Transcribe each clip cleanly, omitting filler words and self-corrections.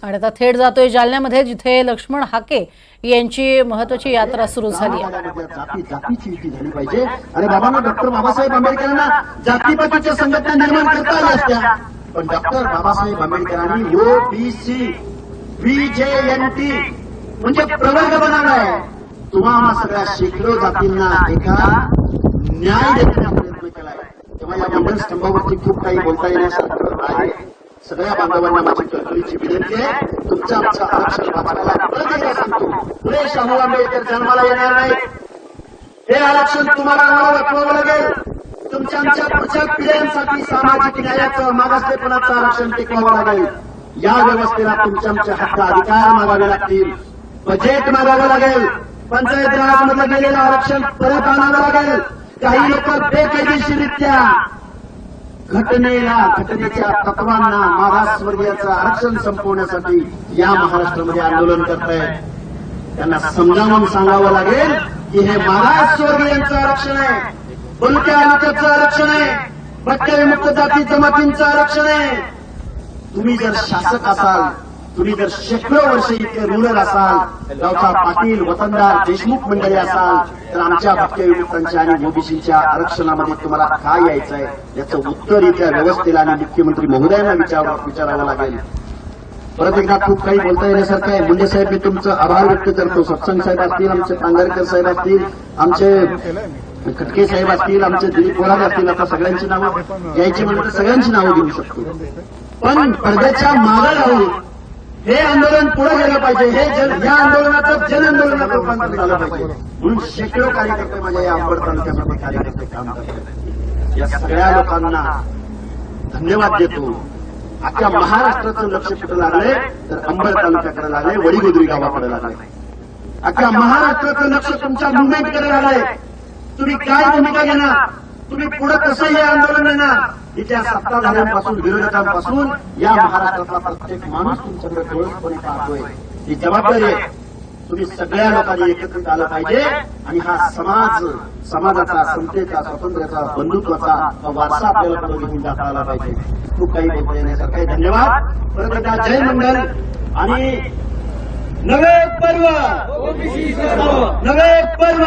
आणि आता थेट जातोय जालन्यामध्ये, जिथे लक्ष्मण हाके यांची महत्त्वाची यात्रा सुरू झाली आहे। जातीची युती झाली पाहिजे। अरे बाबांना डॉक्टर बाबासाहेब आंबेडकरांना जातीपातीच्या संघटना निर्माण करता आल्या असत्या, पण डॉक्टर बाबासाहेब आंबेडकरांनी ओबीसी बीजेएनटी म्हणजे प्रवर्ग बनवलाय। तुम्हाला सगळ्या शेकडो जातींना एका न्याय देण्याचा प्रयत्न केलाय। तेव्हा या मंडळ स्तंभावरती खूप काही बोलता येण्यासारखं आहे। सगळ्या बांधवांना माझी कळकळीची विनंती आहे, तुमचं आमचं आरक्षण वाचवायला परत एकदा सांगतो, पुढे शाहू आंबेडकर जन्माला येणार नाही। हे आरक्षण तुम्हाला आम्हाला वाचवावं लागेल। तुमच्या आमच्या पुढच्या पिढ्यांसाठी सामाजिक न्यायाचं मागासलेपणाचं आरक्षण टिकवावं लागेल। या व्यवस्थेला तुमच्या आमच्या हक्क अधिकार मागावे लागतील, बजेट मागावं लागेल, पंचायत राजमधलं गेलेलं आरक्षण परत आणावं लागेल। काही लोक बेकायदेशीररित्या घटनेच्या तत्वांना मागासवर्गीयाचं आरक्षण संपवण्यासाठी या महाराष्ट्रामध्ये आंदोलन करतायत। त्यांना समजावून सांगावं लागेल की हे मागासवर्गीयांचं आरक्षण आहे, बलक्या अनुक्याचं आरक्षण आहे, भटक्या विमुक्त जाती जमातींचं आरक्षण आहे। तुम्ही जर शासक असाल, तुम्ही जर शेकडो वर्ष इतके रूरल असाल, गावचा पाटील वतनदार देशमुख मंडळी असाल, तर आमच्या भटक्या विमुक्तांच्या आणि ओबीसीच्या आरक्षणामध्ये तुम्हाला काय यायचंय याचं उत्तर इथल्या व्यवस्थेला आणि मुख्यमंत्री महोदयांना विचारावं लागेल। परत एकदा खूप काही बोलता येण्यासारखं आहे। मुंडे साहेब, मी तुमचं आभार व्यक्त करतो। सत्संग साहेब असतील, आमचे पांगरकर साहेब असतील, आमचे खटके साहेब असतील, आमचे दिलीप बोराडे असतील, आता सगळ्यांची नावं घ्यायची म्हणून तर सगळ्यांची नावं घेऊ शकतो, पण पडद्याच्या मागे राहून हे आंदोलन पुढे गेलं पाहिजे। या आंदोलनाचं जन आंदोलनात रूपांतर झालं पाहिजे। म्हणून शेकडो कार्यकर्ते माझ्या या अंबड तालुक्यामध्ये कार्यकर्ते काम करतात। या सगळ्या लोकांना धन्यवाद देतो। अख्ख्या महाराष्ट्राचं लक्ष कुठं लागलंय तर अंबड तालुक्याकडे लागलंय, वडीगोद्री गावाकडे लागलंय। अख्ख्या महाराष्ट्राचं लक्ष तुमच्या मुवमेंटकडे लागलंय। तुम्ही काय भूमिका घेणार, तुम्ही पुढे कसं हे आंदोलन येणार, इथल्या सत्ताधाऱ्यांपासून विरोधकांपासून या महाराष्ट्रातला प्रत्येक माणूस तुमच्याकडे डोळसपणे पाहतोय। ही जबाबदारी आहे। तुम्ही सगळ्या लोकांनी एकत्रित आलं पाहिजे आणि हा समाजाचा, समतेचा, स्वातंत्र्याचा, बंधुत्वाचा वारसा आपल्याला पुढे घेऊन जाता आला पाहिजे। खूप काही बोलता येण्यासारखं आहे। धन्यवाद। परत एकदा जय मंडळ आणि नवे पर्व, नवे पर्व।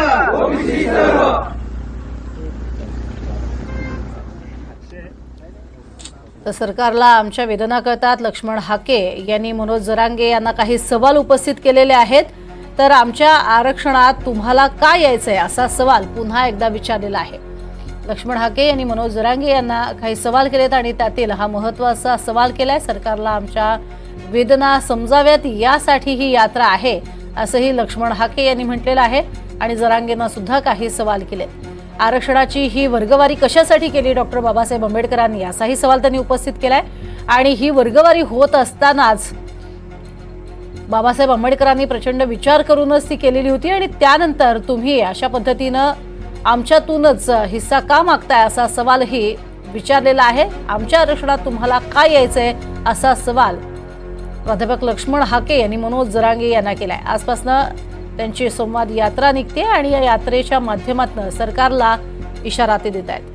तर सरकारला आमच्या वेदना कळतात, लक्ष्मण हाके यांनी मनोज जरांगे यांना काही सवाल उपस्थित केलेले आहेत। तर आमच्या आरक्षणात तुम्हाला काय यायचंय असा सवाल पुन्हा एकदा विचारलेला आहे। लक्ष्मण हाके यांनी मनोज जरांगे यांना काही सवाल केलेत आणि त्यातील हा महत्त्वाचा सवाल केलाय, सरकारला आमच्या वेदना समजाव्यात यासाठी ही यात्रा आहे असंही लक्ष्मण हाके यांनी म्हटलेलं आहे। आणि जरांगेंना सुद्धा काही सवाल केले। आरक्षणाची ही वर्गवारी कशासाठी केली डॉक्टर बाबासाहेब आंबेडकरांनी असाही सवाल त्यांनी उपस्थित केलाय। आणि ही वर्गवारी होत असतानाच बाबासाहेब आंबेडकरांनी प्रचंड विचार करूनच ती केलेली होती आणि त्यानंतर तुम्ही अशा पद्धतीनं आमच्यातूनच हिस्सा का मागताय असा सवालही विचारलेला आहे। आमच्या आरक्षणात तुम्हाला काय यायचंय असा सवाल प्राध्यापक लक्ष्मण हाके यांनी मनोज जरांगे यांना केलाय। आजपासून त्यांची संवाद यात्रा निघते आणि या यात्रेच्या माध्यमातून सरकारला इशारा ते देत आहेत।